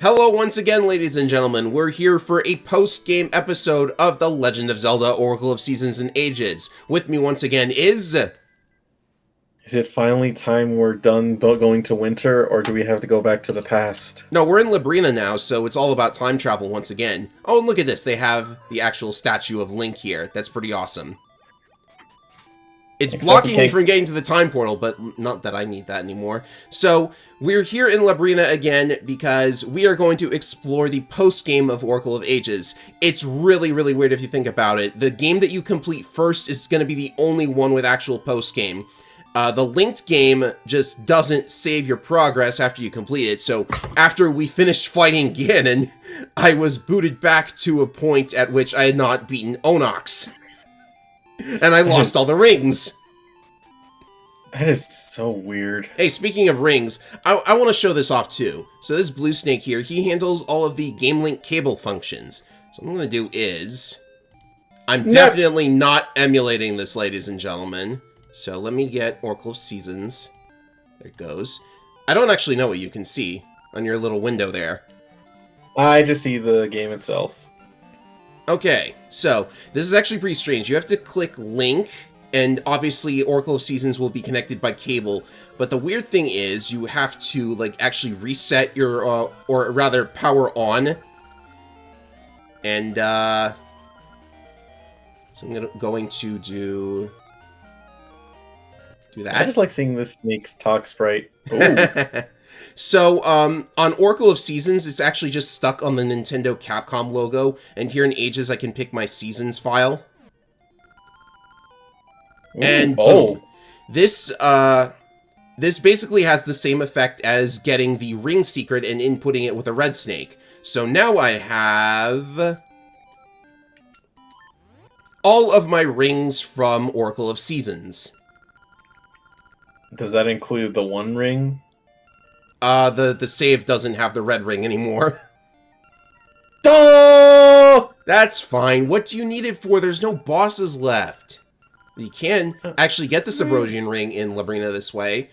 Hello once again, ladies and gentlemen. We're here for a post-game episode of The Legend of Zelda, Oracle of Seasons and Ages. With me once again is... Is it finally time we're done going to winter, or do we have to go back to the past? No, we're in Labrina now, so it's all about time travel once again. Oh, and look at this. They have the actual statue of Link here. That's pretty awesome. It's blocking me from getting to the time portal, but not that I need that anymore. So, we're here in Labrina again because we are going to explore the post-game of Oracle of Ages. It's really, really weird if you think about it. The game that you complete first is going to be the only one with actual post-game. The linked game just doesn't save your progress after you complete it, so after we finished fighting Ganon, I was booted back to a point at which I had not beaten Onox. And I lost all the rings. That is so weird. Hey, speaking of rings, I want to show this off too. So this Blue Snake here, he handles all of the Game Link cable functions. So what I'm going to do is... I'm definitely not emulating this, ladies and gentlemen. So let me get Oracle of Seasons. There it goes. I don't actually know what you can see on your little window there. I just see the game itself. Okay, so this is actually pretty strange. You have to click Link, and obviously Oracle of Seasons will be connected by cable, but the weird thing is you have to, like, actually reset your, or rather, power on. And, so I'm going to do that. I just like seeing this snake's talk sprite. So, on Oracle of Seasons, it's actually just stuck on the Nintendo Capcom logo, and here in Ages I can pick my Seasons file. Ooh, and boom. This basically has the same effect as getting the ring secret and inputting it with a red snake. So now I have all of my rings from Oracle of Seasons. Does that include the one ring? The save doesn't have the red ring anymore. Oh! That's fine. What do you need it for? There's no bosses left. You can actually get the Subrosian ring in Labrina this way,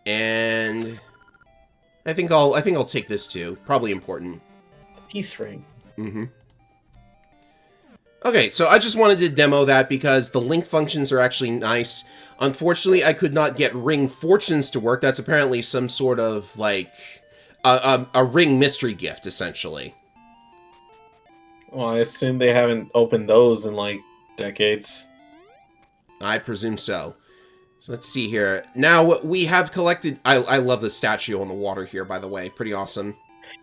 and I think I'll take this too. Probably important. Peace ring. Mm-hmm. Okay, so I just wanted to demo that because the link functions are actually nice. Unfortunately, I could not get ring fortunes to work. That's apparently some sort of, like, a ring mystery gift, essentially. Well, I assume they haven't opened those in, like, decades. I presume so. So let's see here. Now, we have collected... I love the statue on the water here, by the way. Pretty awesome.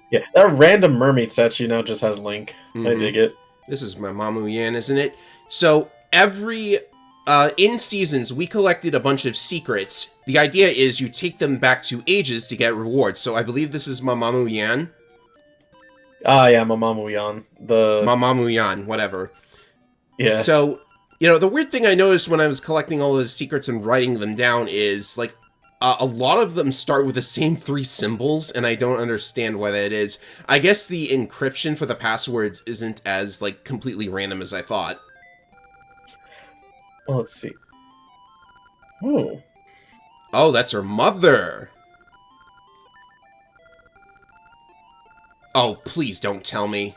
Yeah, that random mermaid statue now just has Link. Mm-hmm. I dig it. This is Mamamoo Yan, isn't it? So, every... in Seasons, we collected a bunch of secrets. The idea is you take them back to Ages to get rewards. So I believe this is Mamamoo Yan. Ah, yeah, Mamamoo Yan. Mamamoo Yan, whatever. Yeah. So, you know, the weird thing I noticed when I was collecting all those secrets and writing them down is, like, a lot of them start with the same 3 symbols, and I don't understand why that is. I guess the encryption for the passwords isn't as, like, completely random as I thought. Well, let's see. Oh. Oh, that's her mother. Oh, please don't tell me.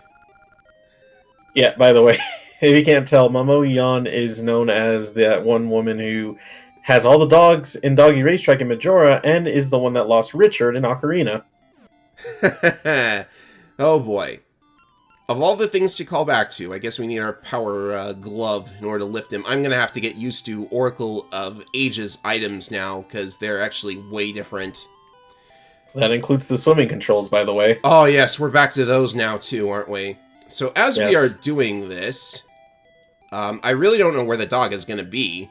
Yeah, by the way, if you can't tell, Mamamoo Yan is known as that one woman who has all the dogs in Doggy Racetrack in Majora and is the one that lost Richard in Ocarina. Oh boy. Of all the things to call back to, I guess we need our power glove in order to lift him. I'm going to have to get used to Oracle of Ages items now, because they're actually way different. That includes the swimming controls, by the way. Oh yes, we're back to those now too, aren't we? So as we are doing this, I really don't know where the dog is going to be.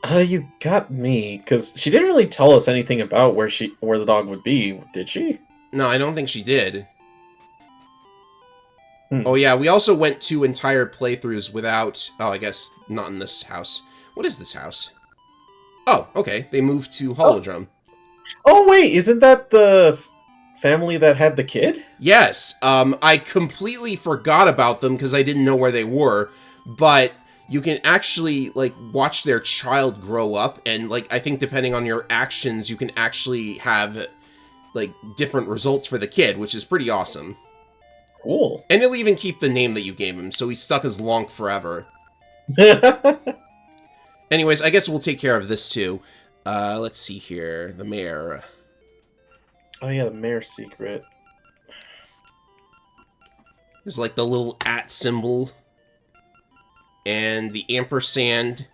You got me, because she didn't really tell us anything about where the dog would be, did she? No, I don't think she did. Oh yeah, we also went 2 entire playthroughs without... Oh, I guess not in this house. What is this house? Oh, okay. They moved to Holodrum. Oh wait, isn't that the family that had the kid? Yes. I completely forgot about them because I didn't know where they were. But you can actually, like, watch their child grow up. And, like, I think depending on your actions, you can actually have like, different results for the kid, which is pretty awesome. Cool. And it'll even keep the name that you gave him, so he's stuck as Lonk forever. Anyways, I guess we'll take care of this too. Let's see here. The mayor. Oh yeah, the mayor's secret. There's like the little @ symbol. And the ampersand.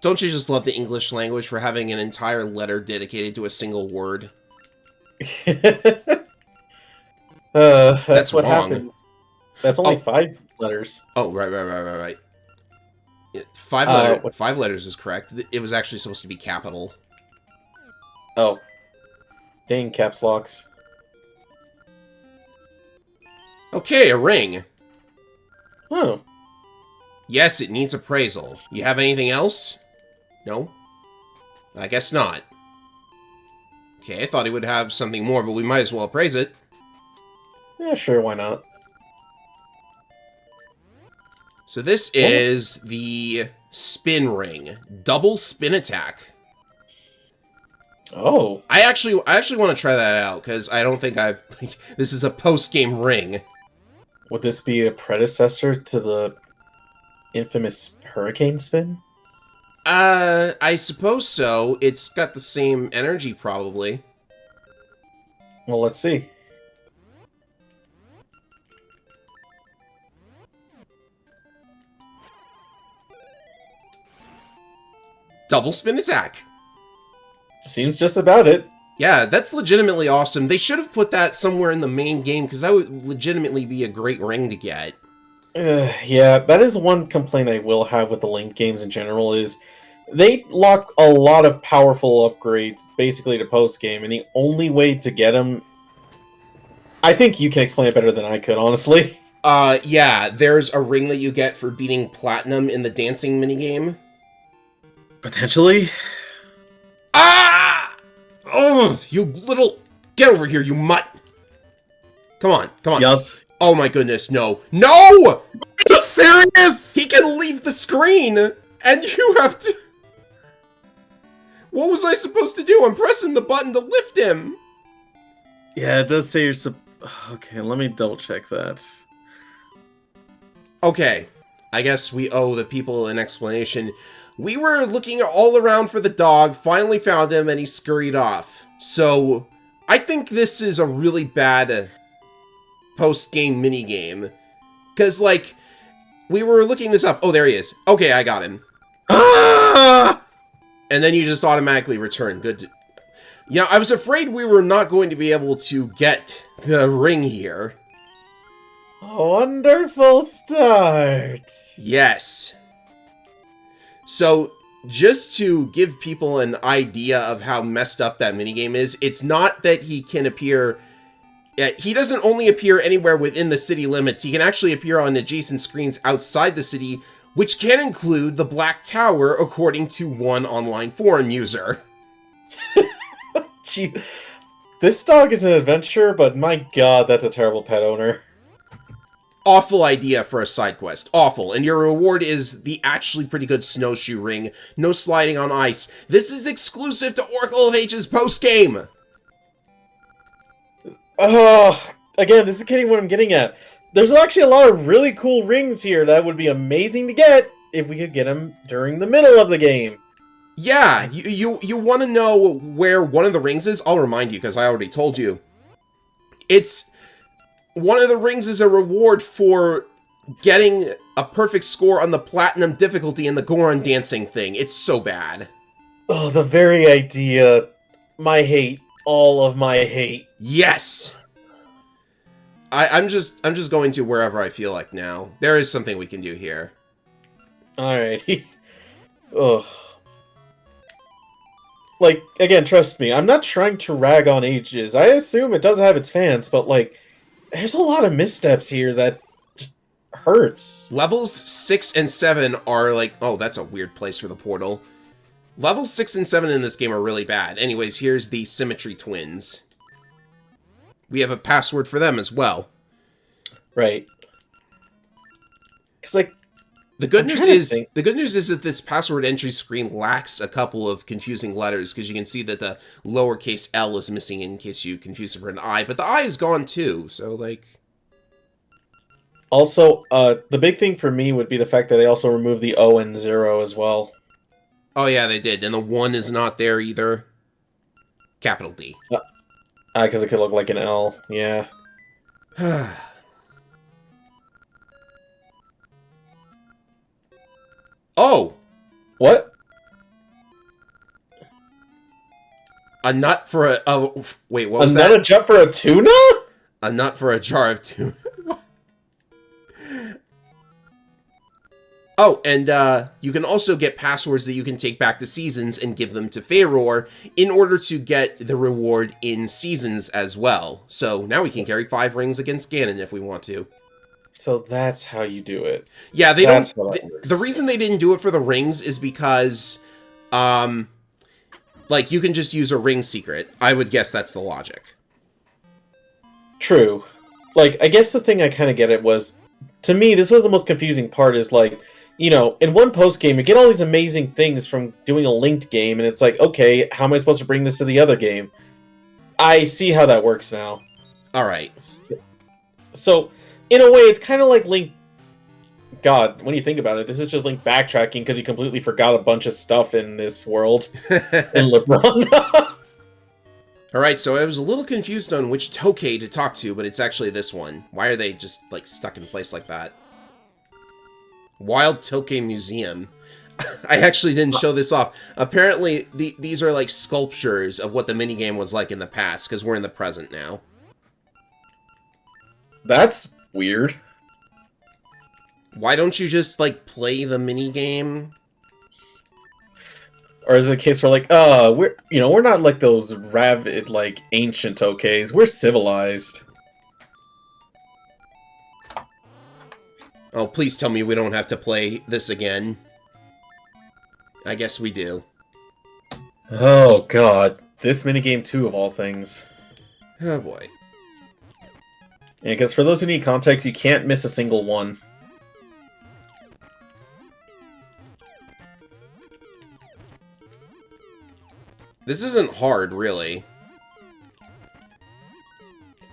Don't you just love the English language for having an entire letter dedicated to a single word? That's what wrong. happens. That's only 5 letters. Oh, right. Yeah, 5 letters is correct. It was actually supposed to be capital. Oh. Dang caps locks. Okay, a ring. Oh. Yes, it needs appraisal. You have anything else? No? I guess not. Okay, I thought he would have something more, but we might as well appraise it. Yeah, sure, why not? So this is the spin ring. Double spin attack. Oh. I actually want to try that out, because I don't think I've... This is a post-game ring. Would this be a predecessor to the infamous hurricane spin? I suppose so. It's got the same energy, probably. Well, let's see. Double spin attack. Seems just about it. Yeah, that's legitimately awesome. They should have put that somewhere in the main game, because that would legitimately be a great ring to get. Yeah, that is one complaint I will have with the Link games in general, is they lock a lot of powerful upgrades basically to post-game, and the only way to get them... I think you can explain it better than I could, honestly. Yeah, there's a ring that you get for beating Platinum in the dancing minigame. Potentially? Ah! Oh, you little... Get over here, you mutt! Come on. Yes. Oh my goodness, no. No! Are you serious? He can leave the screen, and you have to... What was I supposed to do? I'm pressing the button to lift him! Yeah, it does say you're okay, let me double check that. Okay, I guess we owe the people an explanation. We were looking all around for the dog, finally found him, and he scurried off. So, I think this is a really bad post-game minigame. Because, like, we were looking this up. Oh, there he is. Okay, I got him. Ah! And then you just automatically return. Good. Yeah, I was afraid we were not going to be able to get the ring here. A wonderful start. Yes. So, just to give people an idea of how messed up that minigame is, it's not that he can appear... He doesn't only appear anywhere within the city limits, he can actually appear on adjacent screens outside the city, which can include the Black Tower, according to one online forum user. Gee, this dog is an adventurer, but my god, that's a terrible pet owner. Awful idea for a side quest. Awful. And your reward is the actually pretty good snowshoe ring. No sliding on ice. This is exclusive to Oracle of Ages post-game! Again, this is getting what I'm getting at. There's actually a lot of really cool rings here that would be amazing to get if we could get them during the middle of the game. Yeah, you want to know where one of the rings is? I'll remind you, because I already told you. It's... One of the rings is a reward for getting a perfect score on the Platinum difficulty in the Goron dancing thing. It's so bad. Oh, the very idea. My hate. All of my hate. Yes! I'm just going to wherever I feel like now. There is something we can do here. Alrighty. Ugh. Like, again, trust me, I'm not trying to rag on Ages. I assume it does have its fans, but, like, there's a lot of missteps here that just hurts. Levels 6 and 7 are like... Oh, that's a weird place for the portal. Levels 6 and 7 in this game are really bad. Anyways, here's the Symmetry Twins. We have a password for them as well. Right. Because, like... The good news is that this password entry screen lacks a couple of confusing letters, because you can see that the lowercase L is missing in case you confuse it for an I, but the I is gone too. So like. Also, the big thing for me would be the fact that they also removed the O and 0 as well. Oh yeah, they did, and the 1 is not there either. Capital D. Because it could look like an L. Yeah. Oh! What? A nut for a... Oh, wait, what was that? A nut a jump for a tuna? A nut for a jar of tuna. Oh, and you can also get passwords that you can take back to Seasons and give them to Faeror in order to get the reward in Seasons as well. So now we can carry 5 rings against Ganon if we want to. So that's how you do it. Yeah, they don't... The reason they didn't do it for the rings is because, like, you can just use a ring secret. I would guess that's the logic. True. Like, I guess the thing I kind of get it was, to me, this was the most confusing part is, like, you know, in one post-game, you get all these amazing things from doing a linked game, and it's like, okay, how am I supposed to bring this to the other game? I see how that works now. Alright. So, in a way, it's kind of like Link... God, when you think about it, this is just Link backtracking because he completely forgot a bunch of stuff in this world. In LeBron. Alright, so I was a little confused on which Tokay to talk to, but it's actually this one. Why are they just, like, stuck in place like that? Wild Tokay Museum. I actually didn't show this off. Apparently, these are, like, sculptures of what the minigame was like in the past, because we're in the present now. That's weird. Why don't you just, like, play the minigame? Or is it a case where, like, we're not like those rabid, like, ancient Tokays. We're civilized. Oh, please tell me we don't have to play this again. I guess we do. Oh, God. This minigame, too, of all things. Oh, boy. Yeah, because for those who need context, you can't miss a single one. This isn't hard, really.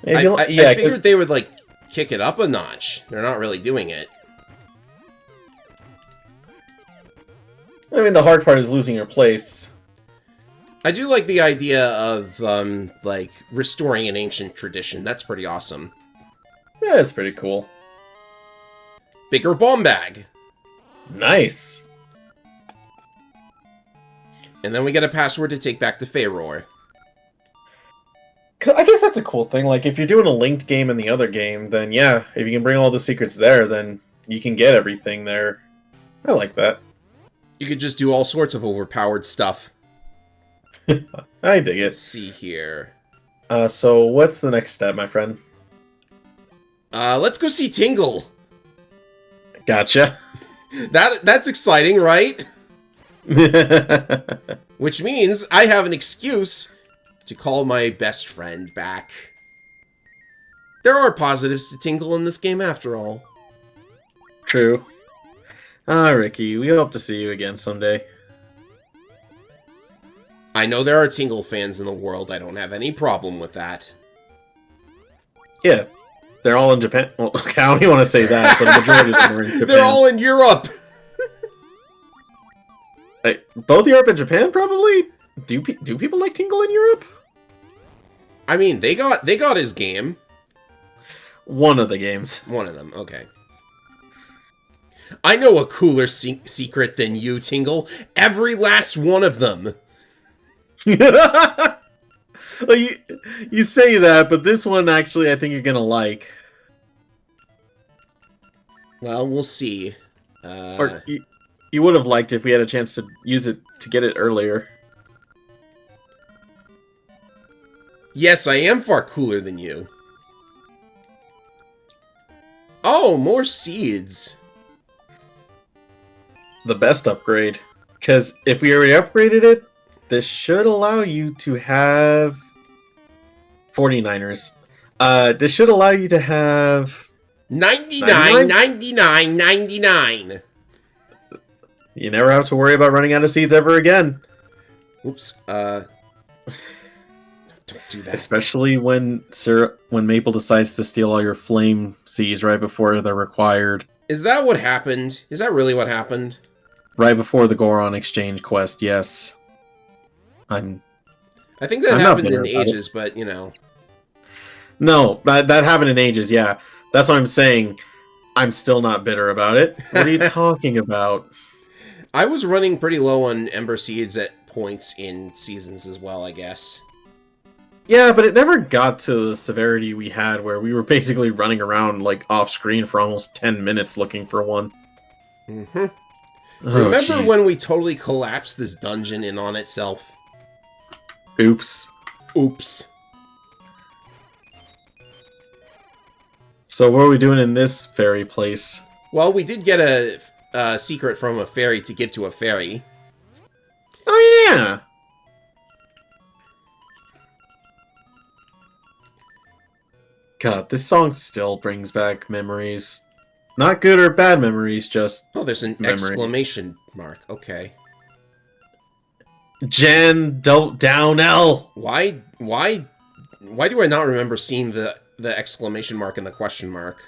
I figured they would, like, kick it up a notch. They're not really doing it. I mean, the hard part is losing your place. I do like the idea of, like, restoring an ancient tradition. That's pretty awesome. Yeah, it's pretty cool. Bigger bomb bag. Nice. And then we get a password to take back to Faeror. I guess that's a cool thing. Like, if you're doing a linked game in the other game, then yeah, if you can bring all the secrets there, then you can get everything there. I like that. You could just do all sorts of overpowered stuff. I dig it. Let's see here. So what's the next step, my friend? Let's go see Tingle. Gotcha. That's exciting, right? Which means I have an excuse to call my best friend back. There are positives to Tingle in this game after all. True. Ah, Ricky, we hope to see you again someday. I know there are Tingle fans in the world. I don't have any problem with that. Yeah, they're all in Japan. Well, I don't even want to say that, but the majority of them are in Japan. They're all in Europe! Both Europe and Japan, probably? Do people like Tingle in Europe? I mean, they got his game. One of the games. One of them, okay. I know a cooler secret than you, Tingle. Every last one of them. Well, you say that, but this one actually I think you're gonna like. Well, we'll see. Or you would have liked if we had a chance to use it to get it earlier. Yes, I am far cooler than you. Oh, more seeds. The best upgrade. Because if we already upgraded it, this should allow you to have 49ers. This should allow you to have 99, 99, 99. You never have to worry about running out of seeds ever again. Oops. Don't do that. Especially when Maple decides to steal all your flame seeds right before they're required. Is that what happened? Is that really what happened? Right before the Goron exchange quest, yes. I think that happened in Ages, but you know. No, that happened in Ages, yeah. That's what I'm saying. I'm still not bitter about it. What are you talking about? I was running pretty low on Ember Seeds at points in Seasons as well, I guess. Yeah, but it never got to the severity we had where we were basically running around like off screen for almost 10 minutes looking for one. Mm-hmm. Oh, Remember when we totally collapsed this dungeon in on itself? Oops. Oops. So what are we doing in this fairy place? Well, we did get a secret from a fairy to give to a fairy. Oh, yeah! God, this song still brings back memories. Not good or bad memories, just Oh, there's an exclamation mark. Okay. Jen, don't down L! Why do I not remember seeing the exclamation mark and the question mark?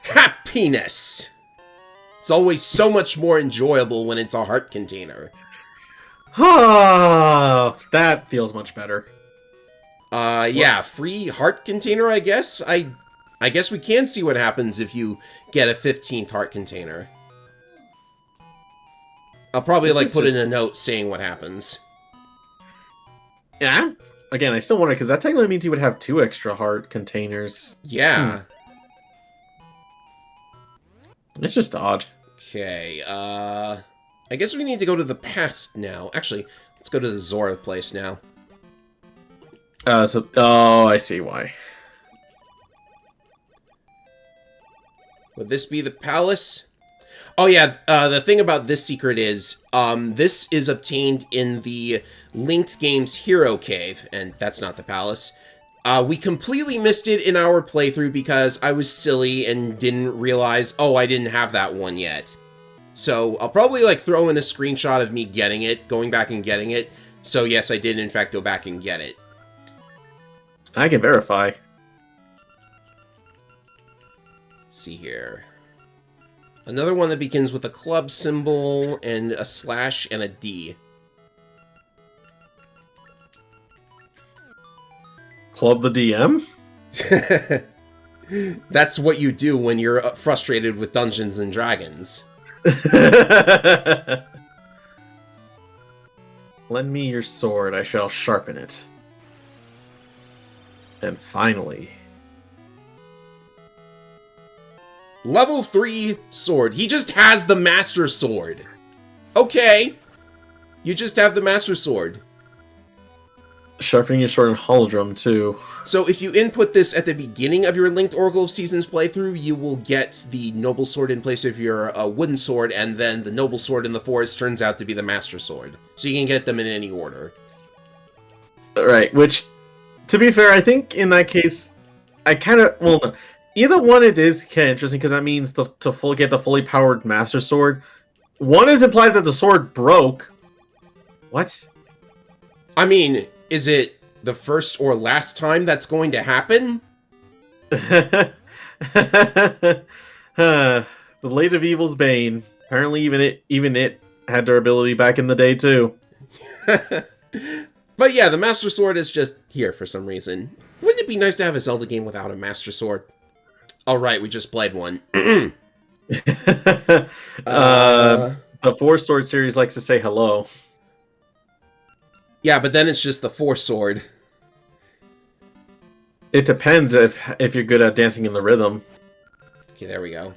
Happiness! It's always so much more enjoyable when it's a heart container. Oh, that feels much better. Yeah, free heart container, I guess? I guess we can see what happens if you get a 15th heart container. I'll probably, put in a note saying what happens. Yeah? Again, I still wonder, because that technically means you would have 2 extra heart containers. Yeah. It's just odd. Okay, I guess we need to go to the past now. Actually, let's go to the Zora place now. Oh, I see why. Would this be the palace? Oh yeah, the thing about this secret is, this is obtained in the Linked Games Hero Cave, and that's not the palace. We completely missed it in our playthrough because I was silly and didn't realize, oh, I didn't have that one yet. So I'll probably, throw in a screenshot of me getting it, going back and getting it. So yes, I did in fact go back and get it. I can verify. Let's see here. Another one that begins with a club symbol and a slash and a D. Club the DM? That's what you do when you're frustrated with Dungeons and Dragons. Lend me your sword, I shall sharpen it. And finally... Level 3 sword. He just has the Master Sword. Okay. You just have the Master Sword. Sharpening your sword in Holodrum, too. So if you input this at the beginning of your Linked Oracle of Seasons playthrough, you will get the Noble Sword in place of your Wooden Sword, and then the Noble Sword in the forest turns out to be the Master Sword. So you can get them in any order. Right, which, to be fair, I think in that case, I kind of... Well, no. Either one, it is kind of interesting, because that means to get the fully powered Master Sword. One is implied that the sword broke. What? I mean, is it the first or last time that's going to happen? The Blade of Evil's Bane. Apparently even it had durability back in the day, too. But yeah, the Master Sword is just here for some reason. Wouldn't it be nice to have a Zelda game without a Master Sword? Oh, right, we just played one. The Four Sword series likes to say hello. Yeah, but then it's just the Four Sword. It depends if you're good at dancing in the rhythm. Okay, there we go.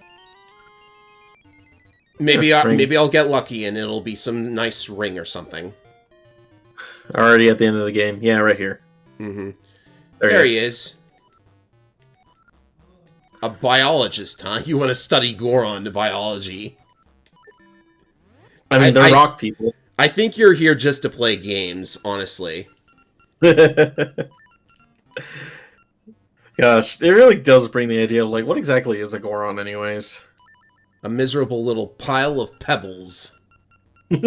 Maybe I'll get lucky and it'll be some nice ring or something. Already at the end of the game. Yeah, right here. Mm-hmm. There he is. A biologist, huh? You want to study Goron to biology. I mean, they're rock people. I think you're here just to play games, honestly. Gosh, it really does bring the idea of, what exactly is a Goron anyways? A miserable little pile of pebbles. You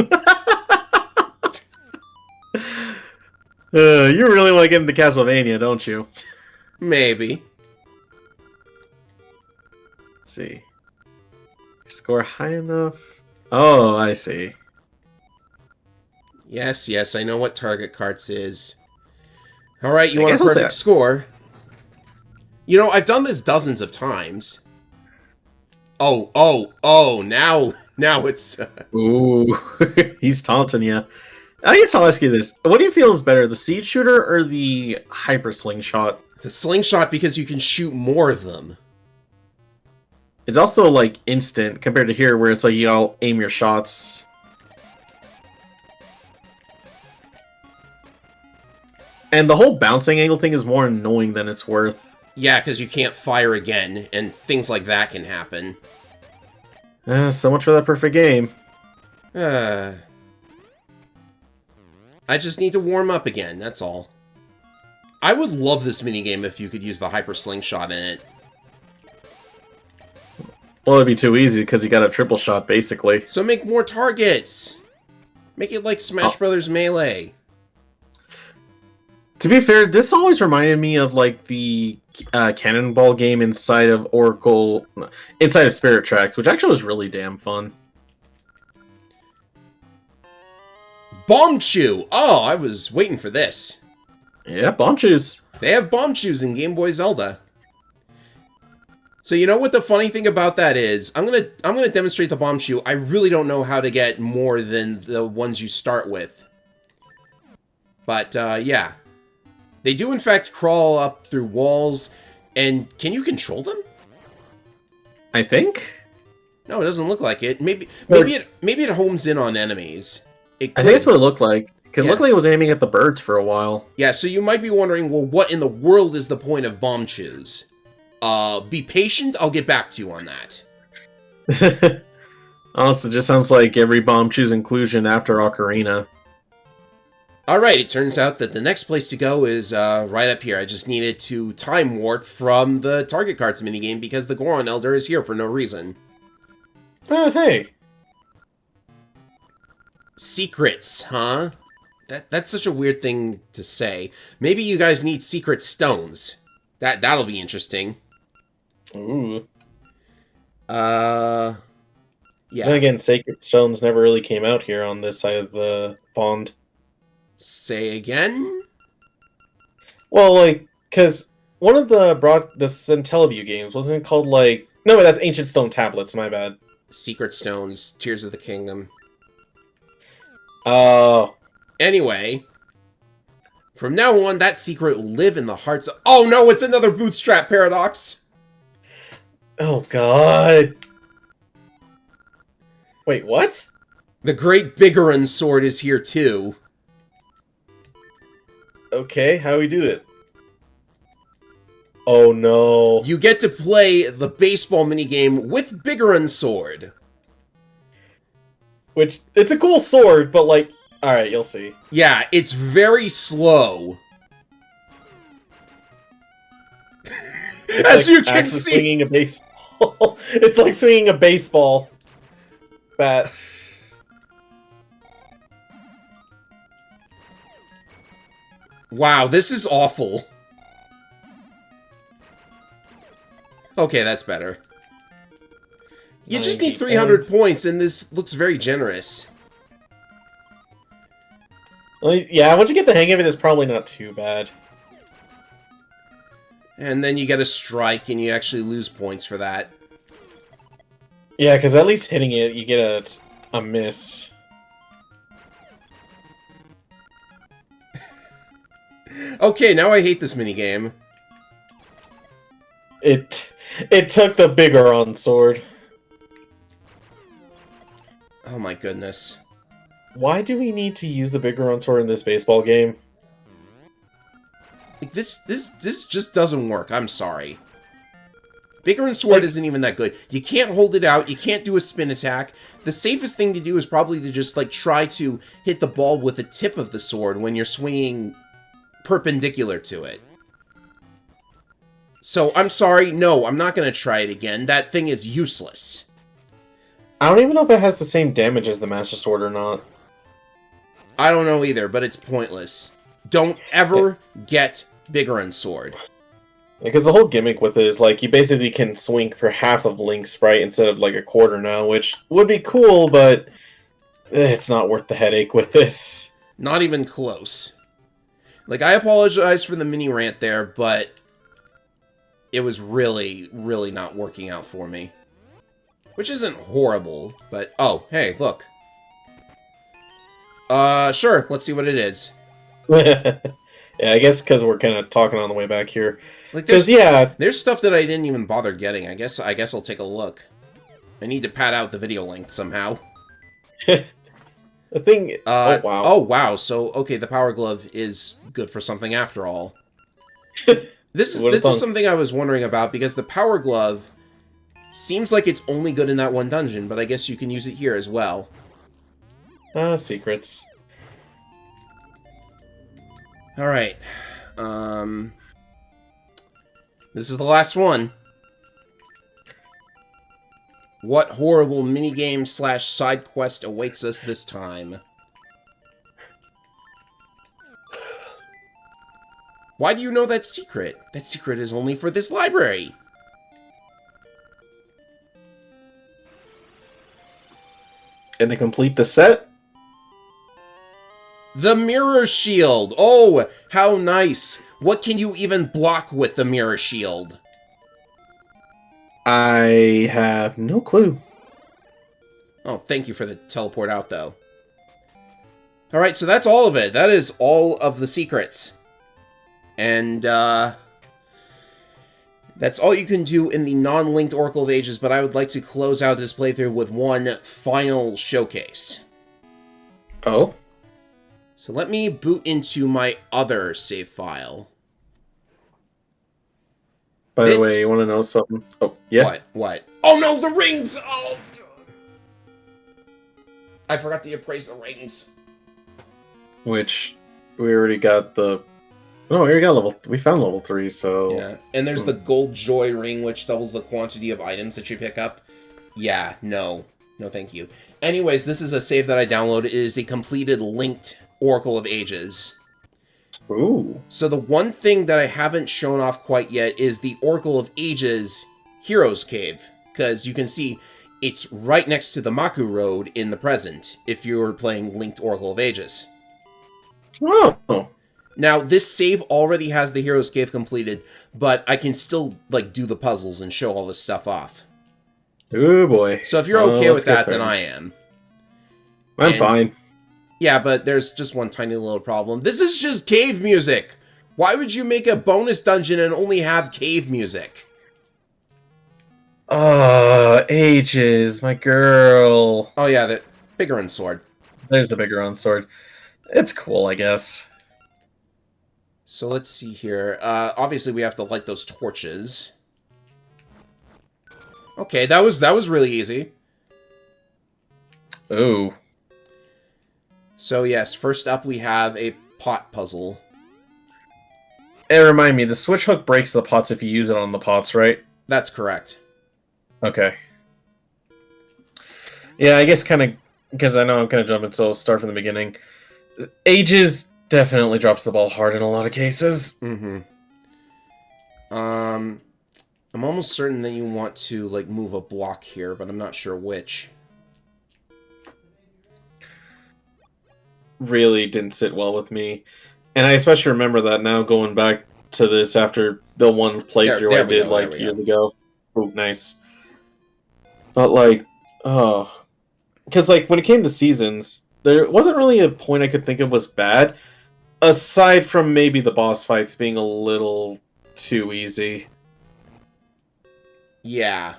really want to get into Castlevania, don't you? Maybe. Let's see. Score high enough? Oh, I see. Yes, yes, I know what Target Carts is. Alright, you I want a guess I'll say perfect score. You know, I've done this dozens of times. Oh, now it's... Ooh, he's taunting you. I guess I'll ask you this. What do you feel is better, the Seed Shooter or the Hyper Slingshot? the slingshot, because you can shoot more of them. It's also, like, instant compared to here, where it's like you gotta aim your shots. And the whole bouncing angle thing is more annoying than it's worth. Yeah, because you can't fire again, and things like that can happen. So much for that perfect game. I just need to warm up again, that's all. I would love this minigame if you could use the Hyper Slingshot in it. Well, it'd be too easy because you got a triple shot, basically. So make more targets! Make it like Smash Brothers Melee. To be fair, this always reminded me of, like, the Cannonball game inside of inside of Spirit Tracks, which actually was really damn fun. Bomb Chew! Oh, I was waiting for this. Yeah, Bomb Chews. They have Bomb Chews in Game Boy Zelda. So you know what the funny thing about that is? I'm gonna demonstrate the Bomb Chew. I really don't know how to get more than the ones you start with. But, yeah. They do, in fact, crawl up through walls, and can you control them? I think? No, it doesn't look like it. Maybe it homes in on enemies. I think that's what it looked like. Because it looked like it was aiming at the birds for a while. Yeah, so you might be wondering, well, what in the world is the point of Bomb Chews? Be patient, I'll get back to you on that. Honestly, it just sounds like every Bomb Chew's inclusion after Ocarina. Alright, it turns out that the next place to go is right up here. I just needed to time warp from the Target Carts minigame because the Goron Elder is here for no reason. Hey. Secrets, huh? That's such a weird thing to say. Maybe you guys need secret stones. That'll be interesting. Ooh. Yeah. Then again, Sacred Stones never really came out here on this side of the pond. Say again? Well, like, because one of the Centelliview games, wasn't it called, like... No, wait, that's Ancient Stone Tablets, my bad. Secret Stones, Tears of the Kingdom. Oh. Anyway, from now on, that secret will live in the hearts of... Oh no, it's another Bootstrap Paradox! Oh, God. Wait, what? The Great Bigoron Sword is here, too. Okay, how do we do it? Oh, no. You get to play the baseball minigame with Bigoron Sword. Which, it's a cool sword, but, like... Alright, you'll see. Yeah, it's very slow. As like you can see, swinging a baseball. It's like swinging a baseball bat. Wow, this is awful. Okay, that's better. You just need 300 points, and this looks very generous. Well, yeah, once you get the hang of it, it's probably not too bad. And then you get a strike, and you actually lose points for that. Yeah, because at least hitting it, you get a miss. Okay, now I hate this minigame. It took the Bigoron sword. Oh my goodness. Why do we need to use the Bigoron sword in this baseball game? Like, this just doesn't work, I'm sorry. Bigoron Sword isn't even that good. You can't hold it out, you can't do a spin attack. The safest thing to do is probably to just, like, try to hit the ball with the tip of the sword when you're swinging perpendicular to it. So, I'm sorry, no, I'm not gonna try it again. That thing is useless. I don't even know if it has the same damage as the Master Sword or not. I don't know either, but it's pointless. Don't Yeah. ever get Biggoron Sword. Because the whole gimmick with it is like you basically can swing for half of Link's sprite instead of like a quarter now, which would be cool, but it's not worth the headache with this. Not even close. Like, I apologize for the mini rant there, but it was really, really not working out for me. Which isn't horrible, but... Oh, hey, look. Sure, let's see what it is. Yeah, I guess because we're kind of talking on the way back here. Like, Because, yeah. there's stuff that I didn't even bother getting. I guess I'll take a look. I need to pad out the video length somehow. The thing... oh, wow. Oh, wow. So, okay, the Power Glove is good for something after all. This is something I was wondering about, because the Power Glove seems like it's only good in that one dungeon, but I guess you can use it here as well. Secrets. Alright. This is the last one. What horrible minigame / side quest awaits us this time? Why do you know that secret? That secret is only for this library. And to complete the set? The Mirror Shield! Oh, how nice! What can you even block with the Mirror Shield? I have no clue. Oh, thank you for the teleport out, though. Alright, so that's all of it. That is all of the secrets. And, that's all you can do in the non-linked Oracle of Ages, but I would like to close out this playthrough with one final showcase. Oh? So let me boot into my other save file. By the way, you want to know something? Oh, yeah? What? Oh no, the rings! Oh! I forgot to appraise the rings. Which, we already got the... No, we already got level... We found level 3, so... Yeah, and there's the Gold Joy ring, which doubles the quantity of items that you pick up. Yeah, no. No, thank you. Anyways, this is a save that I downloaded. It is a completed linked Oracle of Ages. Ooh. So the one thing that I haven't shown off quite yet is the Oracle of Ages Heroes Cave. Because you can see it's right next to the Maku Road in the present, if you're playing linked Oracle of Ages. Oh. Now, this save already has the Heroes Cave completed, but I can still, like, do the puzzles and show all this stuff off. Oh boy. So if you're okay with that, then I am. I'm fine. Yeah, but there's just one tiny little problem. This is just cave music! Why would you make a bonus dungeon and only have cave music? Ages, my girl. Oh yeah, the Biggoron Sword. There's the Biggoron Sword. It's cool, I guess. So let's see here. Obviously we have to light those torches. Okay, that was really easy. Ooh. So yes, first up we have a pot puzzle. Hey, remind me, the switch hook breaks the pots if you use it on the pots, right? That's correct. Okay. Yeah, I guess kind of, because I know I'm kind of jumping, so I'll start from the beginning. Ages definitely drops the ball hard in a lot of cases. Mm-hmm. I'm almost certain that you want to, like, move a block here, but I'm not sure which. Really didn't sit well with me. And I especially remember that now going back to this after the one playthrough I did, like, years ago. Oh, nice. But, like, oh. Because, like, when it came to seasons, there wasn't really a point I could think of was bad, aside from maybe the boss fights being a little too easy. Yeah.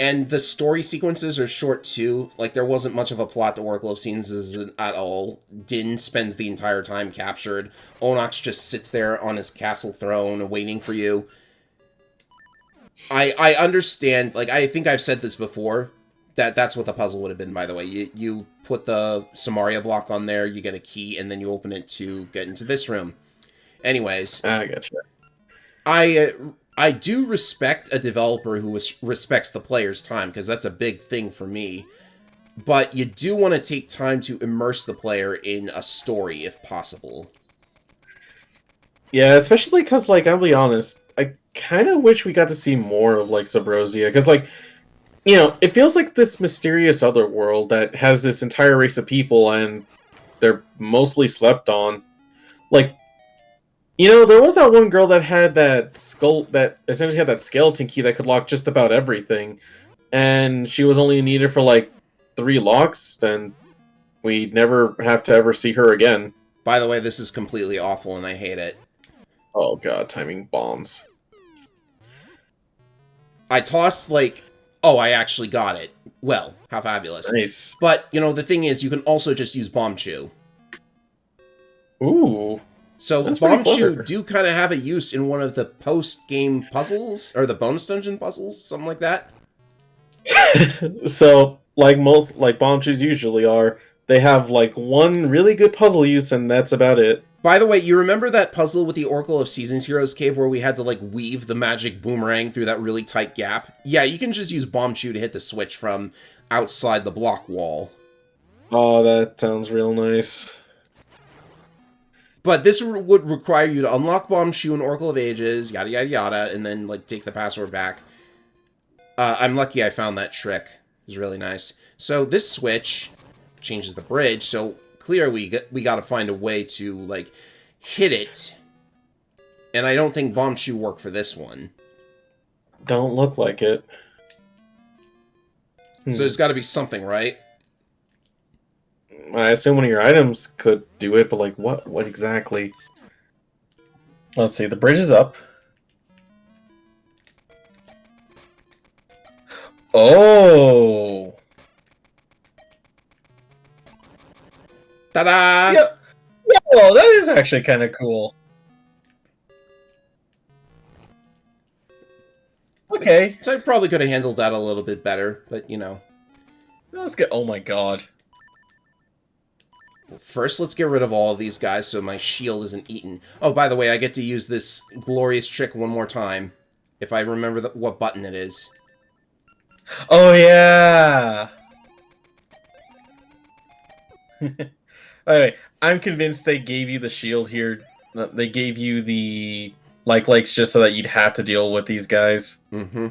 And the story sequences are short, too. Like, there wasn't much of a plot to Oracle of Seasons at all. Din spends the entire time captured. Onox just sits there on his castle throne waiting for you. I understand, like, I think I've said this before, that's what the puzzle would have been, by the way. You put the Samaria block on there, you get a key, and then you open it to get into this room. Anyways. I gotcha. I do respect a developer who respects the player's time, because that's a big thing for me. But you do want to take time to immerse the player in a story, if possible. Yeah, especially because, like, I'll be honest, I kind of wish we got to see more of, like, Subrosia, because, like, you know, it feels like this mysterious other world that has this entire race of people, and they're mostly slept on. Like, you know, there was that one girl that had that skull, that essentially had that skeleton key that could lock just about everything, and she was only needed for, like, 3 locks, and we'd never have to ever see her again. By the way, this is completely awful, and I hate it. Oh god, timing bombs. I tossed, like... Oh, I actually got it. Well, how fabulous. Nice. But, you know, the thing is, you can also just use Bomb Chew. Ooh. So, Bomb Chew do kind of have a use in one of the post-game puzzles, or the bonus dungeon puzzles, something like that. So, like most, like Bomb Chews usually are, they have, like, one really good puzzle use, and that's about it. By the way, you remember that puzzle with the Oracle of Seasons Heroes cave where we had to, like, weave the magic boomerang through that really tight gap? Yeah, you can just use Bomb Chew to hit the switch from outside the block wall. Oh, that sounds real nice. But this would require you to unlock Bomb Chew and Oracle of Ages, yada yada yada, and then, like, take the password back. I'm lucky I found that trick. It was really nice. So this switch changes the bridge, so... Clearly, we got to find a way to, like, hit it. And I don't think Bomb Chew worked for this one. Don't look like it. So there's got to be something, right? I assume one of your items could do it, but, like, what exactly? Let's see, the bridge is up. Oh! Ta-da! Yeah, yeah, well, that is actually kind of cool. Okay. So I probably could have handled that a little bit better, but, you know. Let's get... Oh my god. First, let's get rid of all of these guys so my shield isn't eaten. Oh, by the way, I get to use this glorious trick one more time. If I remember what button it is. Oh, yeah! Anyway, I'm convinced they gave you the shield here. They gave you the likes just so that you'd have to deal with these guys. Mm-hmm.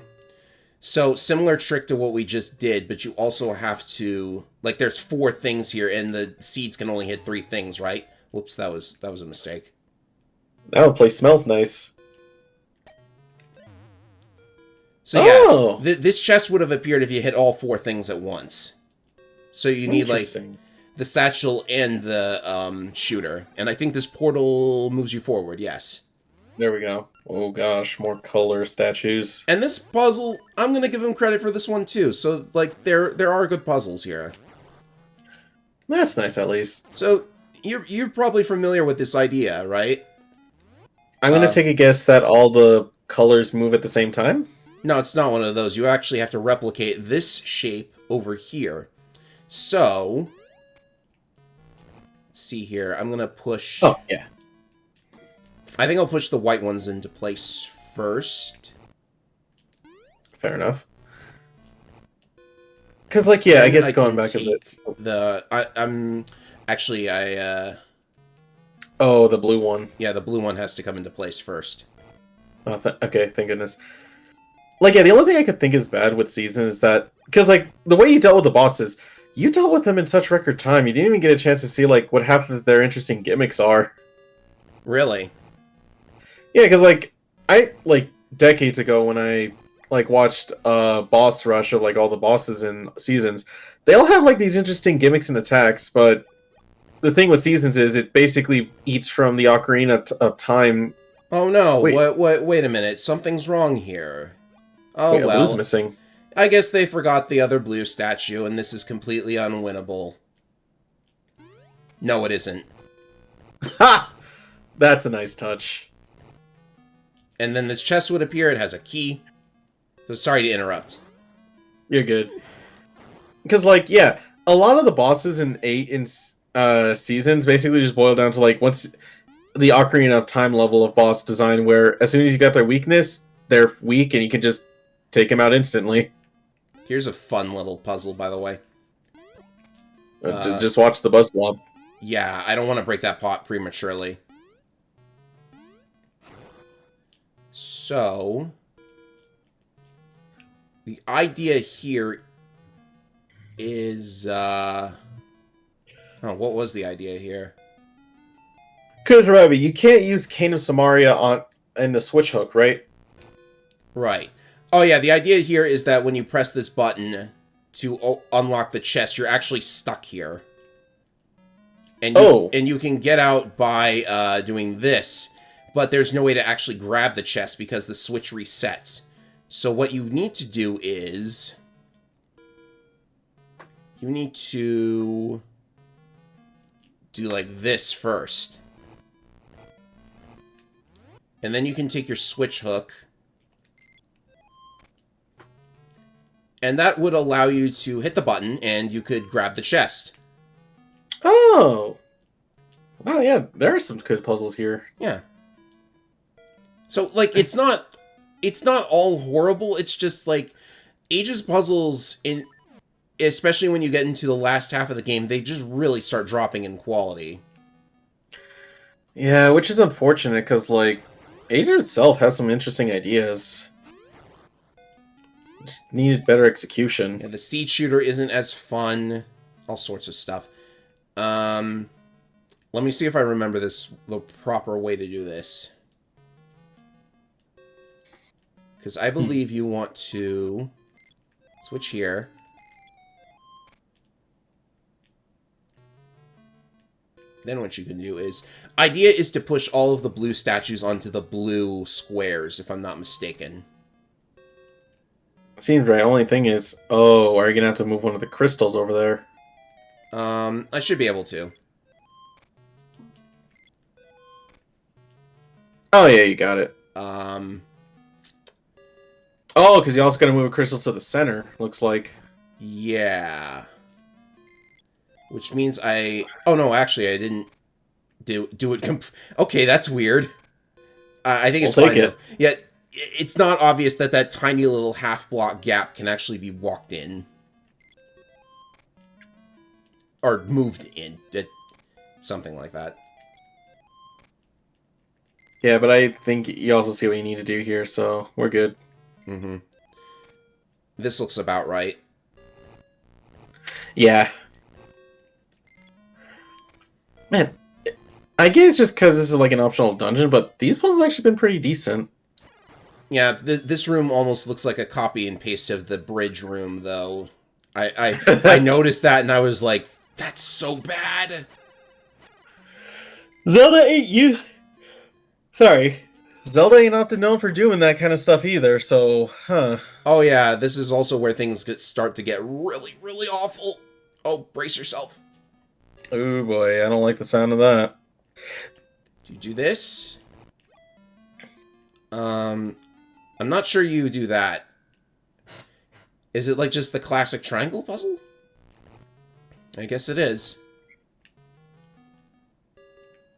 So, similar trick to what we just did, but you also have to... Like, there's 4 things here, and the seeds can only hit 3 things, right? Whoops, that was a mistake. Oh, the place smells nice. So, yeah, this chest would have appeared if you hit all 4 things at once. So you need, like... the satchel and the shooter. And I think this portal moves you forward, yes. There we go. Oh gosh, more color statues. And this puzzle, I'm going to give him credit for this one too. So, like, there are good puzzles here. That's nice, at least. So, you're probably familiar with this idea, right? I'm going to take a guess that all the colors move at the same time? No, it's not one of those. You actually have to replicate this shape over here. So... see here. I'm going to push... Oh, yeah. I think I'll push the white ones into place first. Fair enough. Because, like, yeah, I guess going back a bit... I'm... Actually, Oh, the blue one. Yeah, the blue one has to come into place first. Oh, okay, thank goodness. Like, yeah, the only thing I could think is bad with Season is that... Because, like, the way you dealt with the bosses... You dealt with them in such record time, you didn't even get a chance to see, like, what half of their interesting gimmicks are. Really? Yeah, because, like, decades ago when I, like, watched boss rush of, like, all the bosses in Seasons, they all have, like, these interesting gimmicks and attacks, but the thing with Seasons is it basically eats from the Ocarina of Time. Oh, no. Wait a minute. Something's wrong here. Oh, wait, well. Blue's missing. I guess they forgot the other blue statue, and this is completely unwinnable. No, it isn't. Ha! That's a nice touch. And then this chest would appear. It has a key. So sorry to interrupt. You're good. Because, like, yeah, a lot of the bosses in Seasons basically just boil down to, like, once the Ocarina of Time level of boss design, where as soon as you got their weakness, they're weak and you can just take them out instantly. Here's a fun little puzzle, by the way. Just watch the buzz blob. Yeah, I don't want to break that pot prematurely. So, the idea here is, oh, what was the idea here? Because remember, you can't use Cane of Samaria in the switch hook, right? Right. Oh yeah, the idea here is that when you press this button to unlock the chest, you're actually stuck here. And you can get out by doing this, but there's no way to actually grab the chest because the switch resets. So what you need to do is you need to do like this first. And then you can take your switch hook. And that would allow you to hit the button and you could grab the chest. Oh. Wow, yeah, there are some good puzzles here. Yeah. So, like, it's not all horrible. It's just, like, Age's puzzles, especially when you get into the last half of the game, they just really start dropping in quality. Yeah, which is unfortunate, because, like, Age itself has some interesting ideas. Just needed better execution. Yeah, the seed shooter isn't as fun. All sorts of stuff. Let me see if I remember the proper way to do this. Because I believe you want to switch here. Then what you can do is... Idea is to push all of the blue statues onto the blue squares, if I'm not mistaken. Seems right. Only thing is... Oh, are you going to have to move one of the crystals over there? I should be able to. Oh, yeah, you got it. Oh, because you also got to move a crystal to the center, looks like. Yeah. Which means I... Oh, no, actually, I didn't do it... Okay, that's weird. I think it's We'll fine. take it. Yeah, it's not obvious that tiny little half-block gap can actually be walked in. Or moved in. Something like that. Yeah, but I think you also see what you need to do here, so we're good. Mm-hmm. This looks about right. Yeah. Man, I guess it's just because this is like an optional dungeon, but these puzzles have actually been pretty decent. Yeah, this room almost looks like a copy and paste of the bridge room, though. I noticed that and I was like, that's so bad! Zelda ain't Zelda ain't often known for doing that kind of stuff either, so, huh. Oh yeah, this is also where things start to get really, really awful. Oh, brace yourself. Oh boy, I don't like the sound of that. Do you do this? I'm not sure you do that. Is it like just the classic triangle puzzle? I guess it is.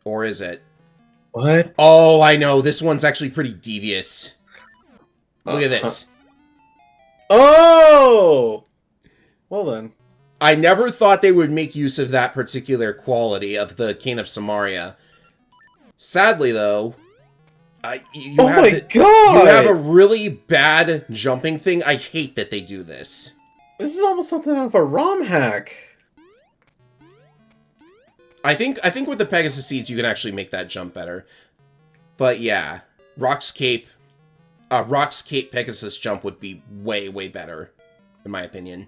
Or is it? What? Oh, I know. This one's actually pretty devious. Look at this. Oh! Well then. I never thought they would make use of that particular quality of the Cane of Samaria. Sadly, though, you have a really bad jumping thing. I hate that they do this. This is almost something of a ROM hack. I think with the Pegasus Seeds you can actually make that jump better. But yeah, Rock's Cape Pegasus jump would be way, way better, in my opinion.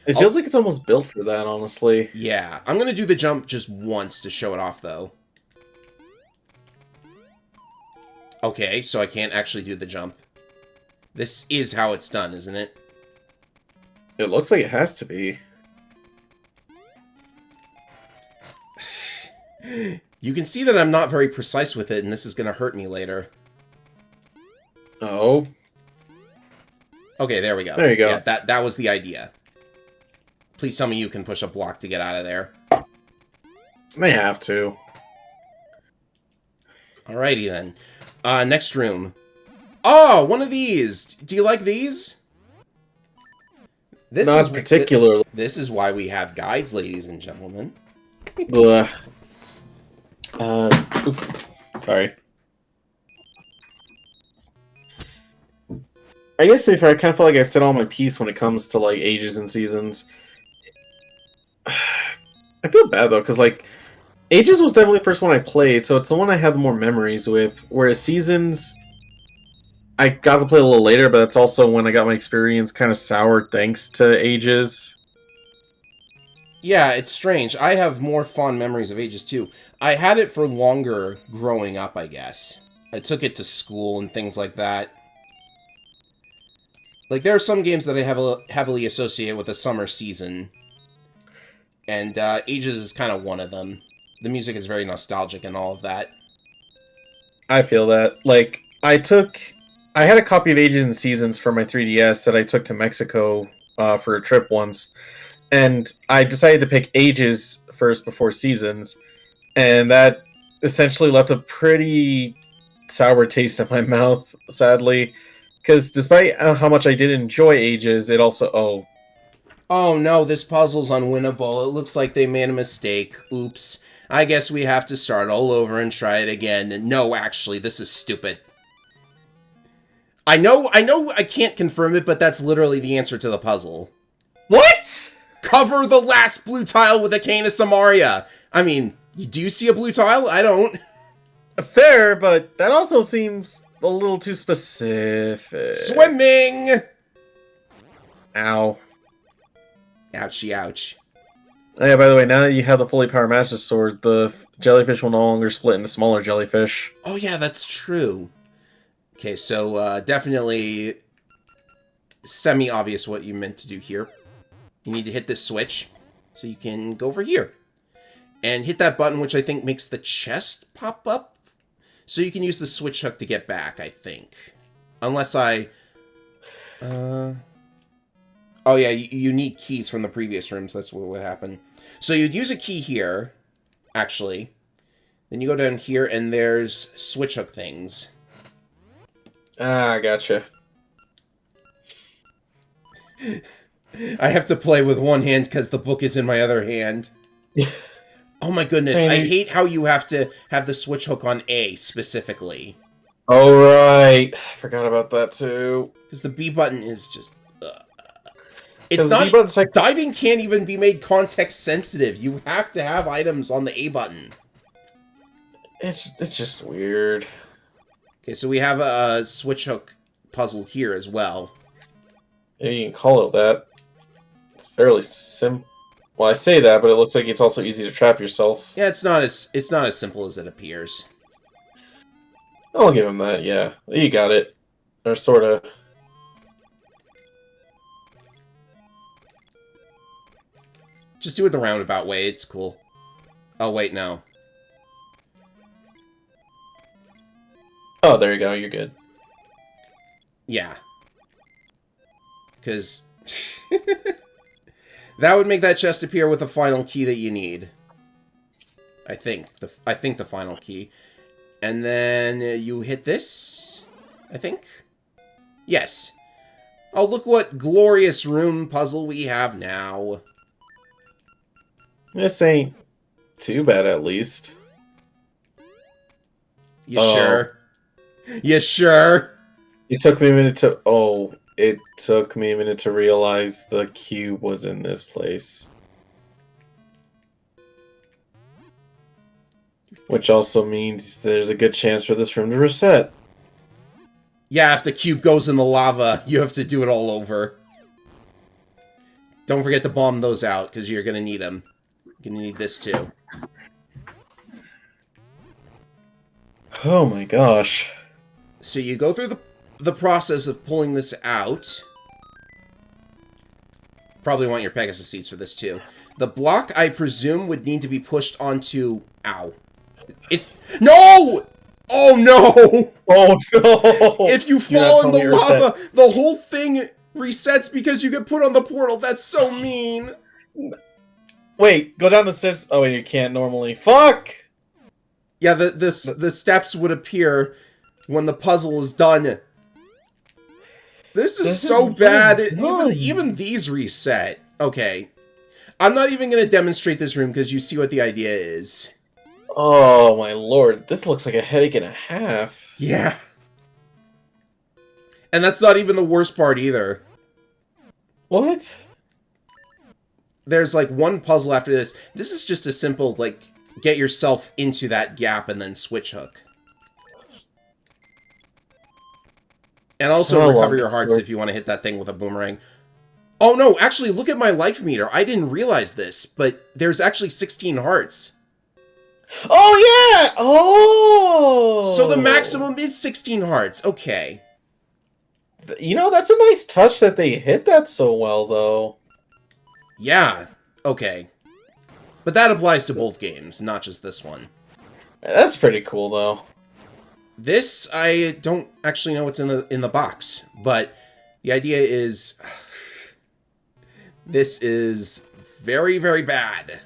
It feels like it's almost built for that, honestly. Yeah, I'm gonna do the jump just once to show it off, though. Okay, so I can't actually do the jump. This is how it's done, isn't it? It looks like it has to be. You can see that I'm not very precise with it, and this is gonna hurt me later. Oh. Okay, there we go. There you go. Yeah, that was the idea. Please tell me you can push a block to get out of there. They have to. Alrighty then. Next room. Oh, one of these. Do you like these? Not particularly. This is why we have guides, ladies and gentlemen. Sorry. I guess I kind of feel like I've said all my piece when it comes to like ages and seasons. I feel bad though, because like Ages was definitely the first one I played, so it's the one I have more memories with. Whereas Seasons, I got to play a little later, but that's also when I got my experience kind of soured thanks to Ages. Yeah, it's strange. I have more fond memories of Ages too. I had it for longer growing up, I guess. I took it to school and things like that. Like, there are some games that I heavily associate with the summer season. And Ages is kind of one of them. The music is very nostalgic and all of that. I feel that. Like, I had a copy of Ages and Seasons for my 3DS that I took to Mexico for a trip once. And I decided to pick Ages first before Seasons. And that essentially left a pretty sour taste in my mouth, sadly. Because despite how much I did enjoy Ages, it also... Oh no, this puzzle's unwinnable. It looks like they made a mistake. Oops. I guess we have to start all over and try it again. No, actually, this is stupid. I know I can't confirm it, but that's literally the answer to the puzzle. What? Cover the last blue tile with a cane of Samaria. I mean, do you see a blue tile? I don't. Fair, but that also seems a little too specific. Swimming! Ow. Ouchie, ouch. Oh, yeah, by the way, now that you have the fully powered Master Sword, the jellyfish will no longer split into smaller jellyfish. Oh yeah, that's true. Okay, so definitely semi-obvious what you meant to do here. You need to hit this switch so you can go over here. And hit that button, which I think makes the chest pop up. So you can use the switch hook to get back, I think. Unless I... Oh yeah, you need keys from the previous rooms. That's what would happen. So you'd use a key here, actually. Then you go down here, and there's switch hook things. Ah, gotcha. I have to play with one hand because the book is in my other hand. Oh my goodness, I hate how you have to have the switch hook on A, specifically. Oh, right. I forgot about that, too. Because the B button is just... It's not... Like, diving can't even be made context-sensitive. You have to have items on the A button. It's just weird. Okay, so we have a switch hook puzzle here as well. Yeah, you can call it that. It's fairly simple. Well, I say that, but it looks like it's also easy to trap yourself. Yeah, it's not as simple as it appears. I'll give him that, yeah. You got it. Or sort of. Just do it the roundabout way, it's cool. Oh, wait, no. Oh, there you go, you're good. Yeah. Because... that would make that chest appear with the final key that you need. I think the final key. And then you hit this, I think? Yes. Oh, look what glorious room puzzle we have now. This ain't too bad, at least. You sure? You sure? It took me a minute to... Oh, it took me a minute to realize the cube was in this place. Which also means there's a good chance for this room to reset. Yeah, if the cube goes in the lava, you have to do it all over. Don't forget to bomb those out, because you're going to need them. You're going to need this too. Oh my gosh. So you go through the process of pulling this out. Probably want your Pegasus seats for this too. The block, I presume, would need to be pushed onto... Ow. It's... No! Oh no! Oh no! If you fall in the lava, the whole thing resets because you get put on the portal. That's so mean. Wait, go down the stairs. Oh wait, you can't normally. Fuck! Yeah, the steps would appear when the puzzle is done. This is This is so bad. dumb. Even these reset. Okay. I'm not even going to demonstrate this room because you see what the idea is. Oh my lord, this looks like a headache and a half. Yeah. And that's not even the worst part either. What? There's like one puzzle after this. This is just a simple, like, get yourself into that gap and then switch hook. And also recover your hearts if you want to hit that thing with a boomerang. Oh no, actually look at my life meter. I didn't realize this, but there's actually 16 hearts. Oh yeah! Oh! So the maximum is 16 hearts. Okay. You know, that's a nice touch that they hit that so well, though. Yeah, okay. But that applies to both games, not just this one. That's pretty cool, though. This, I don't actually know what's in the box, but the idea is... This is very, very bad.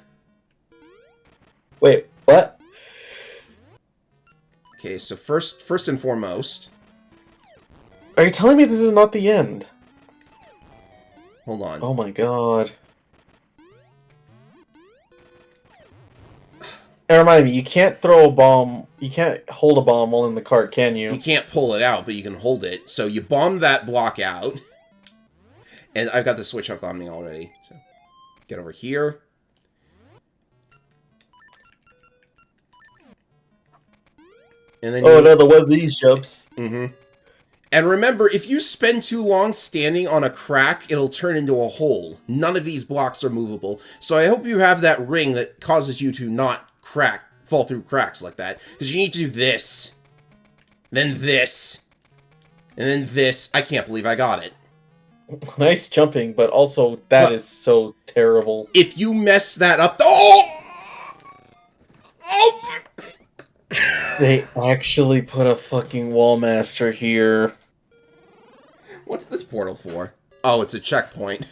Wait, what? Okay, so first and foremost... Are you telling me this is not the end? Hold on. Oh my god. And remind me, you can't throw a bomb, you can't hold a bomb while in the cart, can you? You can't pull it out, but you can hold it. So you bomb that block out. And I've got the switch hook on me already. So get over here. And then another one of these jumps. Mm-hmm. And remember, if you spend too long standing on a crack, it'll turn into a hole. None of these blocks are movable. So I hope you have that ring that causes you to not fall through cracks like that. Because you need to do this. Then this. And then this. I can't believe I got it. Nice jumping, but also that is so terrible. If you mess that up... Oh! Oh! They actually put a fucking wall master here. What's this portal for? Oh, it's a checkpoint.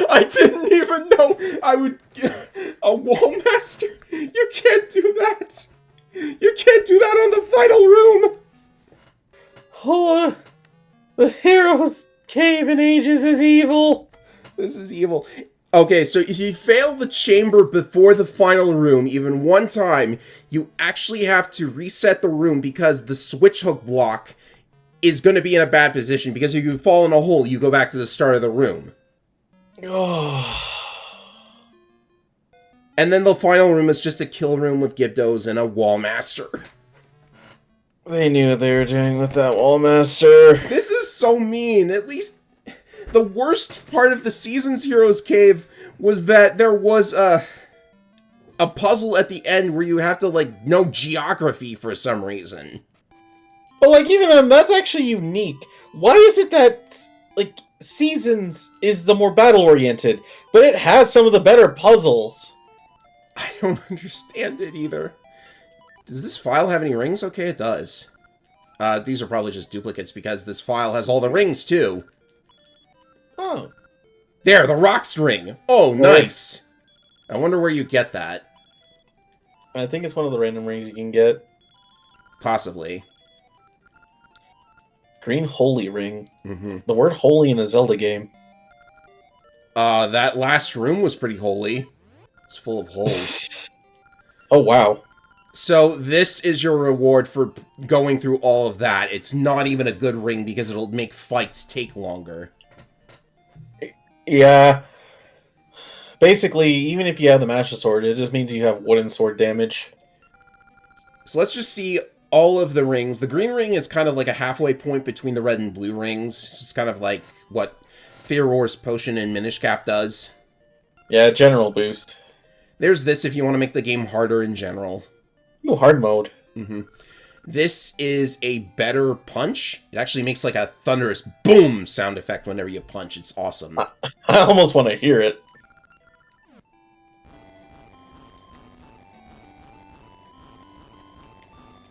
I didn't even know I would... A wall master? You can't do that! You can't do that on the final room! Oh, the hero's cave in ages is evil! This is evil. Okay, so if you fail the chamber before the final room even one time, you actually have to reset the room because the switch hook block is going to be in a bad position, because if you fall in a hole, you go back to the start of the room. And then the final room is just a kill room with Gibdos and a wall master. They knew what they were doing with that wall master. This is so mean. At least the worst part of the Seasons Heroes Cave was that there was a puzzle at the end where you have to, like, know geography for some reason. But, like, even then, that's actually unique. Why is it that, like, Seasons is the more battle-oriented, but it has some of the better puzzles? I don't understand it either. Does this file have any rings? Okay, it does. These are probably just duplicates because this file has all the rings, too. Oh. There, the Rocks ring! Oh, nice! I wonder where you get that. I think it's one of the random rings you can get. Possibly. Green Holy Ring. Mm-hmm. The word holy in a Zelda game. That last room was pretty holy. It's full of holes. Oh, wow. So this is your reward for going through all of that. It's not even a good ring because it'll make fights take longer. Yeah. Basically, even if you have the Master Sword, it just means you have wooden sword damage. So let's just see all of the rings. The green ring is kind of like a halfway point between the red and blue rings. It's just kind of like what Theoror's Potion and Minish Cap does. Yeah, general boost. There's this if you want to make the game harder in general. Ooh, hard mode. Mm-hmm. This is a better punch. It actually makes like a thunderous boom sound effect whenever you punch. It's awesome. I almost want to hear it.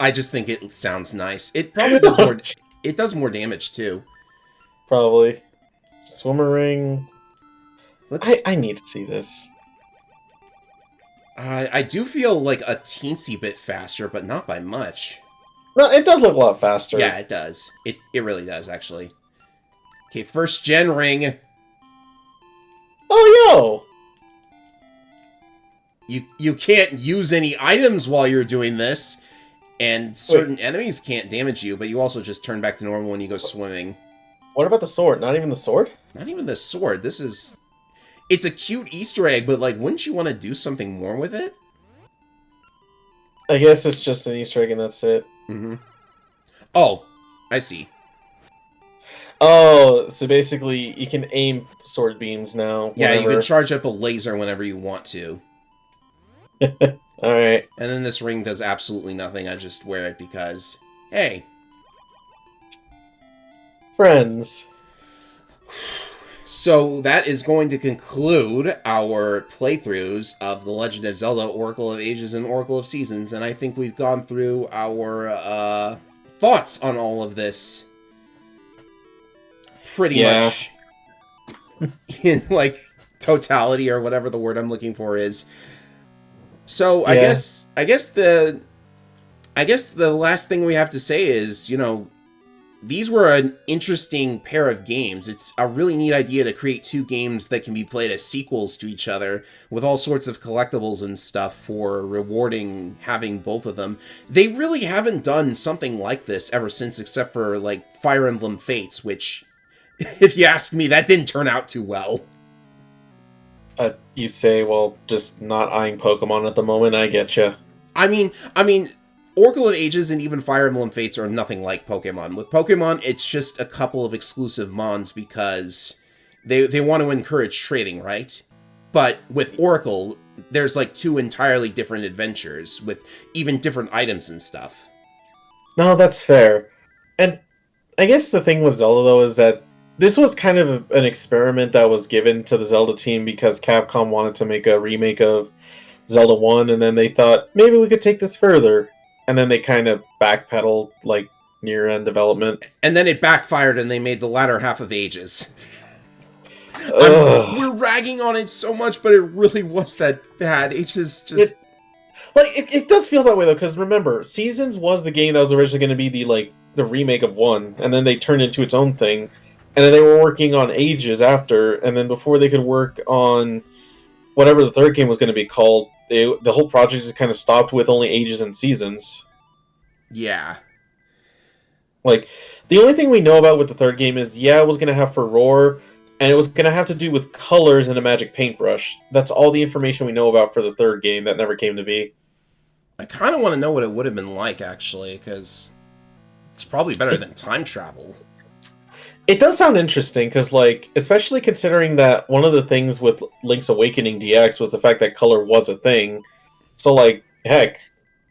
I just think it sounds nice. It probably does more. It does more damage too. Probably. Swimmer ring. Let's. I need to see this. I do feel like a teensy bit faster, but not by much. No, it does look a lot faster. Yeah, it does. It really does, actually. Okay, first gen ring. Oh, You can't use any items while you're doing this, and certain enemies can't damage you, but you also just turn back to normal when you go swimming. what about the sword? Not even the sword? Not even the sword. This is... It's a cute Easter egg, but, like, wouldn't you want to do something more with it? I guess it's just an Easter egg and that's it. Mm-hmm. Oh, I see. Oh, so basically you can aim sword beams now. Yeah, you can charge up a laser whenever you want to. Alright. And then this ring does absolutely nothing. I just wear it because, hey. Friends. So that is going to conclude our playthroughs of The Legend of Zelda, Oracle of Ages and Oracle of Seasons, and I think we've gone through our thoughts on all of this pretty much in, like, totality, or whatever the word I'm looking for is. So I guess the last thing we have to say is, you know, these were an interesting pair of games. It's a really neat idea to create two games that can be played as sequels to each other with all sorts of collectibles and stuff for rewarding having both of them. They really haven't done something like this ever since, except for, like, Fire Emblem Fates, which, if you ask me, that didn't turn out too well. You say, well, just not eyeing Pokemon at the moment. I getcha. I mean, Oracle of Ages and even Fire Emblem Fates are nothing like Pokemon. With Pokemon, it's just a couple of exclusive mons because they want to encourage trading, right? But with Oracle, there's like two entirely different adventures with even different items and stuff. No, that's fair. And I guess the thing with Zelda, though, is that this was kind of an experiment that was given to the Zelda team because Capcom wanted to make a remake of Zelda 1, and then they thought, maybe we could take this further. And then they kind of backpedaled, like, near-end development. And then it backfired, and they made the latter half of Ages. We're ragging on it so much, but it really was that bad. Ages just... It does feel that way, though, because remember, Seasons was the game that was originally going to be the remake of 1, and then they turned into its own thing. And then they were working on Ages after, and then before they could work on whatever the third game was going to be called, the whole project just kind of stopped with only Ages and Seasons. Yeah. Like, the only thing we know about with the third game is, it was going to have Furore, and it was going to have to do with colors and a magic paintbrush. That's all the information we know about for the third game that never came to be. I kind of want to know what it would have been like, actually, because it's probably better than time travel. It does sound interesting, because, like, especially considering that one of the things with Link's Awakening DX was the fact that color was a thing. So, like, heck,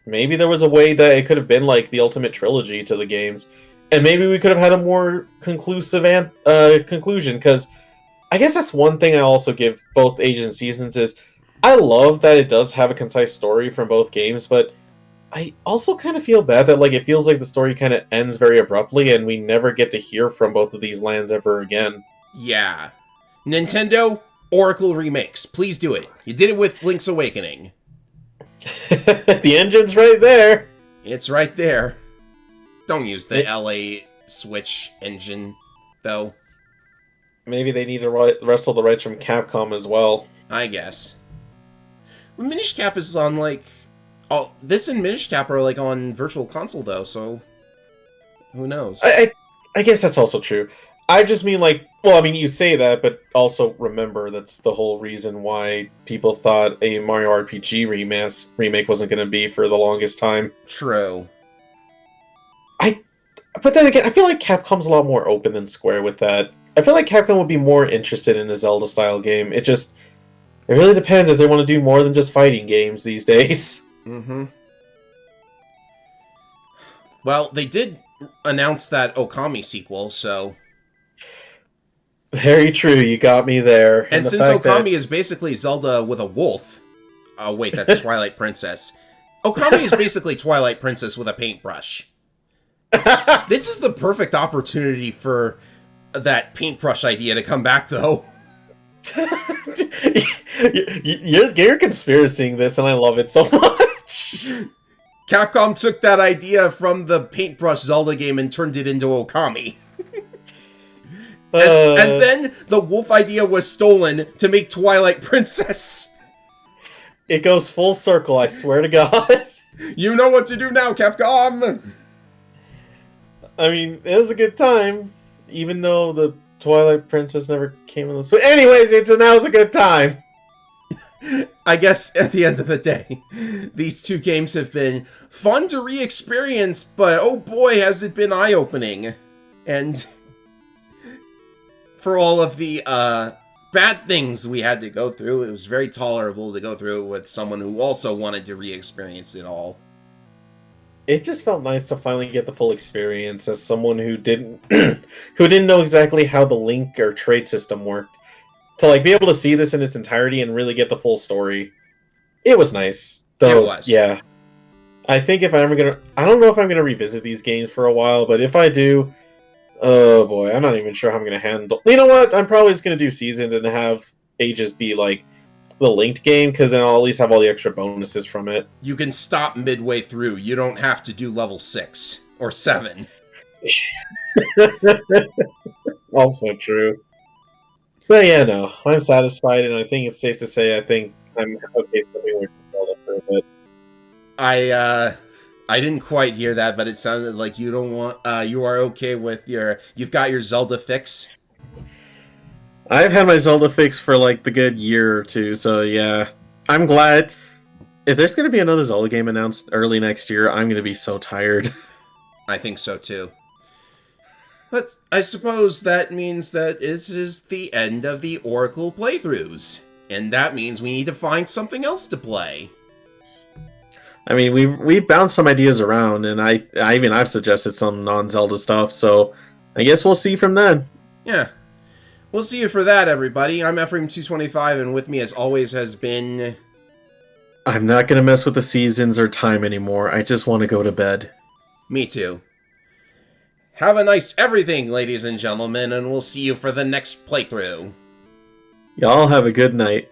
maybe there was a way that it could have been, like, the Ultimate Trilogy to the games. And maybe we could have had a more conclusive conclusion, because I guess that's one thing I also give both Ages and Seasons is, I love that it does have a concise story from both games, but I also kind of feel bad that, like, it feels like the story kind of ends very abruptly and we never get to hear from both of these lands ever again. Yeah. Nintendo, Oracle remakes. Please do it. You did it with Link's Awakening. The engine's right there. It's right there. Don't use the LA Switch engine, though. Maybe they need to wrestle the rights from Capcom as well. I guess. Minish Cap is on, like... Oh, this and Minish Cap are, like, on Virtual Console, though, so... Who knows? I guess that's also true. I just mean, like... Well, I mean, you say that, but also remember that's the whole reason why people thought a Mario RPG remake wasn't going to be for the longest time. True. But then again, I feel like Capcom's a lot more open than Square with that. I feel like Capcom would be more interested in a Zelda-style game. It really depends if they want to do more than just fighting games these days. Mm-hmm. Well, they did announce that Okami sequel, so... Very true, you got me there. And since Okami is basically Zelda with a wolf... Oh, wait, that's Twilight Princess. Okami is basically Twilight Princess with a paintbrush. This is the perfect opportunity for that paintbrush idea to come back, though. You're conspiracying this, and I love it so much. Capcom took that idea from the Paintbrush Zelda game and turned it into Okami. And then the wolf idea was stolen to make Twilight Princess. It goes full circle, I swear to God. You know what to do now, Capcom! I mean, it was a good time, even though the Twilight Princess never came on the Switch. Anyways, now it's a good time. I guess at the end of the day, these two games have been fun to re-experience, but oh boy, has it been eye-opening. And for all of the bad things we had to go through, it was very tolerable to go through it with someone who also wanted to re-experience it all. It just felt nice to finally get the full experience as someone who didn't who didn't know exactly how the link or trade system worked. To like be able to see this in its entirety and really get the full story. It was nice. Though, it was. Yeah. I think if I'm ever gonna I don't know if I'm gonna revisit these games for a while, but if I do, oh boy, I'm not even sure how I'm gonna handle. You know what? I'm probably just gonna do seasons and have Ages be like the linked game, because then I'll at least have all the extra bonuses from it. You can stop midway through. You don't have to do level 6 or 7. Also true. But yeah, no, I'm satisfied, and I think it's safe to say I think I'm okay stepping away from Zelda for a bit. I didn't quite hear that, but it sounded like you don't want. You are okay with you've got your Zelda fix. I've had my Zelda fix for like the good year or two, so yeah, I'm glad. If there's going to be another Zelda game announced early next year, I'm going to be so tired. I think so too. But I suppose that means that it is the end of the Oracle playthroughs, and that means we need to find something else to play. I mean, we've bounced some ideas around, and I've suggested some non-Zelda stuff, so I guess we'll see from then. Yeah. We'll see you for that, everybody. I'm Ephraim225, and with me, as always, has been... I'm not going to mess with the seasons or time anymore. I just want to go to bed. Me too. Have a nice everything, ladies and gentlemen, and we'll see you for the next playthrough. Y'all have a good night.